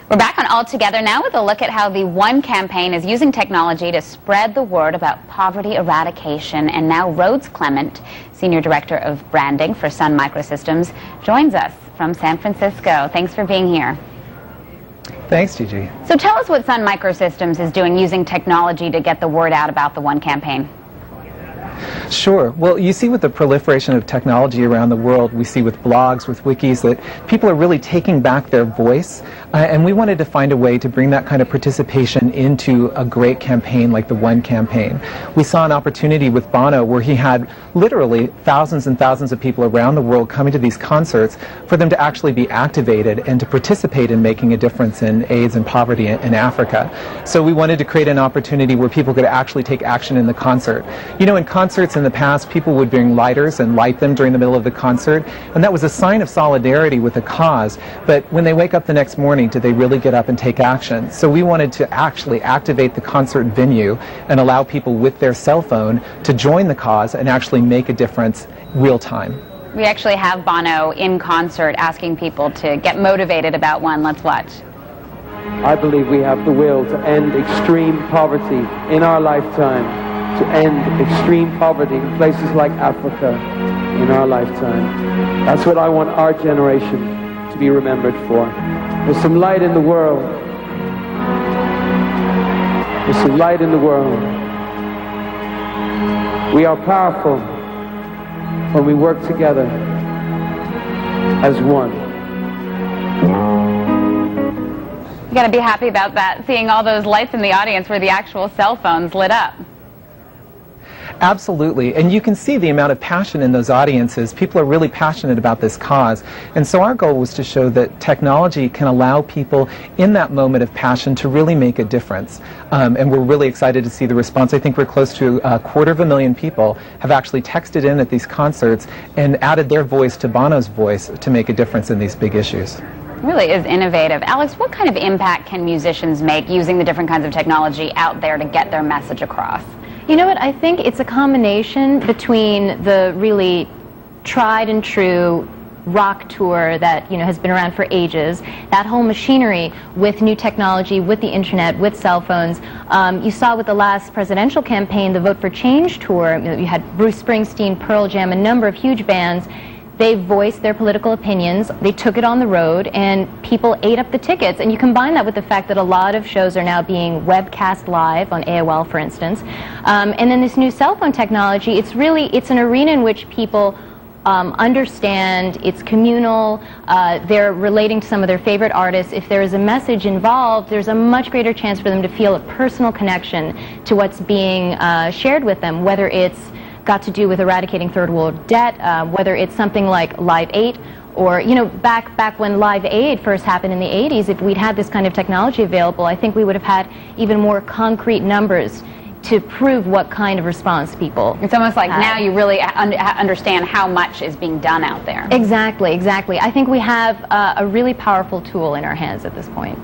We're back on All Together now with a look at how the One campaign is using technology to spread the word about poverty eradication. And now Rhodes Klement, Senior Director of Branding for Sun Microsystems, joins us from San Francisco. Thanks for being here. Thanks, Gigi. So tell us what Sun Microsystems is doing using technology to get the word out about the One campaign. Sure. Well, you see with the proliferation of technology around the world, we see with blogs, with wikis, that people are really taking back their voice, and we wanted to find a way to bring that kind of participation into a great campaign like the One campaign. We saw an opportunity with Bono where he had literally thousands and thousands of people around the world coming to these concerts for them to actually be activated and to participate in making a difference in AIDS and poverty in Africa. So we wanted to create an opportunity where people could actually take action in the concert. You know, in concerts in the past, people would bring lighters and light them during the middle of the concert, and that was a sign of solidarity with a cause. But when they wake up the next morning, do they really get up and take action? So we wanted to actually activate the concert venue and allow people with their cell phone to join the cause and actually make a difference real time. We actually have Bono in concert asking people to get motivated about One. Let's watch. I believe we have the will to end extreme poverty in our lifetime, to end extreme poverty in places like Africa in our lifetime. That's what I want our generation to be remembered for. There's some light in the world. There's some light in the world. We are powerful when we work together as one. You got to be happy about that, seeing all those lights in the audience where the actual cell phones lit up. Absolutely, and you can see the amount of passion in those audiences. People are really passionate about this cause, and so our goal was to show that technology can allow people in that moment of passion to really make a difference, and we're really excited to see the response. I think we're close to 250,000 people have actually texted in at these concerts and added their voice to Bono's voice to make a difference in these big issues. It really is innovative. Alex, what kind of impact can musicians make using the different kinds of technology out there to get their message across? You know what, I think it's a combination between the really tried and true rock tour that, you know, has been around for ages, that whole machinery with new technology, with the internet, with cell phones. You saw with the last presidential campaign, the Vote for Change tour, you had Bruce Springsteen, Pearl Jam, a number of huge bands. They voiced their political opinions, they took it on the road, and people ate up the tickets. And you combine that with the fact that a lot of shows are now being webcast live on AOL, for instance. And then this new cell phone technology, it's an arena in which people understand, it's communal, they're relating to some of their favorite artists. If there is a message involved, there's a much greater chance for them to feel a personal connection to what's being shared with them, whether it's got to do with eradicating third world debt, whether it's something like Live Aid, or, you know, back when Live Aid first happened in the 80s, if we'd had this kind of technology available, I think we would have had even more concrete numbers to prove what kind of response people It's almost like had. now you really understand how much is being done out there. Exactly, exactly. I think we have a really powerful tool in our hands at this point.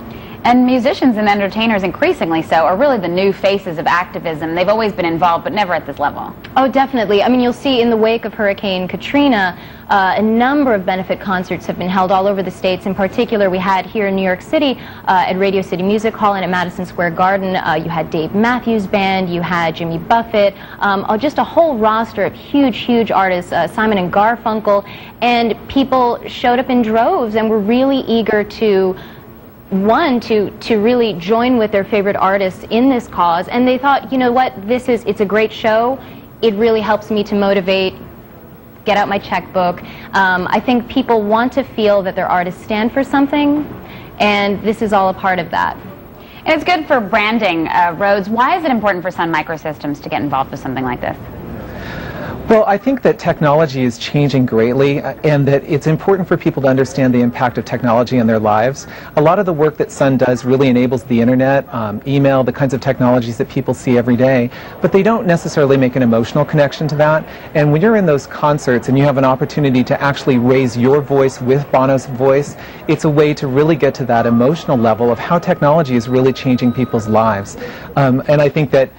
And musicians and entertainers, increasingly so, are really the new faces of activism. They've always been involved, but never at this level. Oh, definitely. I mean, you'll see in the wake of Hurricane Katrina, a number of benefit concerts have been held all over the states. In particular, we had here in New York City at Radio City Music Hall and at Madison Square Garden, you had Dave Matthews Band, you had Jimmy Buffett, just a whole roster of huge, huge artists, Simon and Garfunkel, and people showed up in droves and were really eager to to really join with their favorite artists in this cause, and they thought, you know what, it's a great show, it really helps me to motivate, get out my checkbook. I think people want to feel that their artists stand for something, and this is all a part of that. And it's good for branding, Rhodes. Why is it important for Sun Microsystems to get involved with something like this? Well, I think that technology is changing greatly, and that it's important for people to understand the impact of technology in their lives. A lot of the work that Sun does really enables the internet, email, the kinds of technologies that people see every day, but they don't necessarily make an emotional connection to that. And when you're in those concerts and you have an opportunity to actually raise your voice with Bono's voice, it's a way to really get to that emotional level of how technology is really changing people's lives. And I think that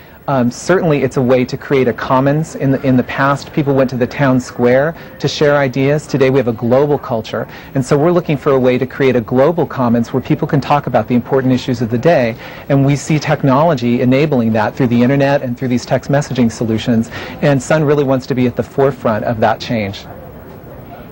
Certainly it's a way to create a commons. In the past, people went to the town square to share ideas. Today we have a global culture. And so we're looking for a way to create a global commons where people can talk about the important issues of the day. And we see technology enabling that through the internet and through these text messaging solutions. And Sun really wants to be at the forefront of that change.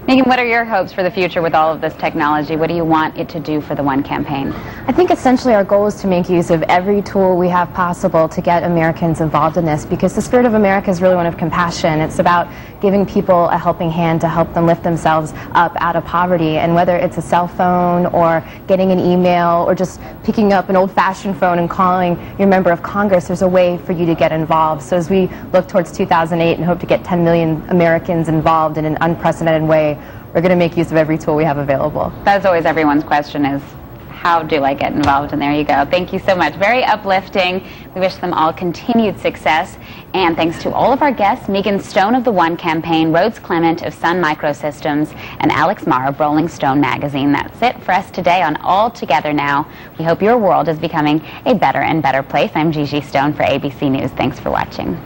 Megan, what are your hopes for the future with all of this technology? What do you want it to do for the One campaign? I think essentially our goal is to make use of every tool we have possible to get Americans involved in this, because the spirit of America is really one of compassion. It's about giving people a helping hand to help them lift themselves up out of poverty. And whether it's a cell phone or getting an email or just picking up an old-fashioned phone and calling your member of Congress, there's a way for you to get involved. So as we look towards 2008 and hope to get 10 million Americans involved in an unprecedented way, we're going to make use of every tool we have available. That's always everyone's question is, how do I get involved? And there you go. Thank you so much. Very uplifting. We wish them all continued success. And thanks to all of our guests, Megan Stone of the One campaign, Rhodes Klement of Sun Microsystems, and Alex Marr of Rolling Stone magazine. That's it for us today on All Together Now. We hope your world is becoming a better and better place. I'm Gigi Stone for ABC News. Thanks for watching.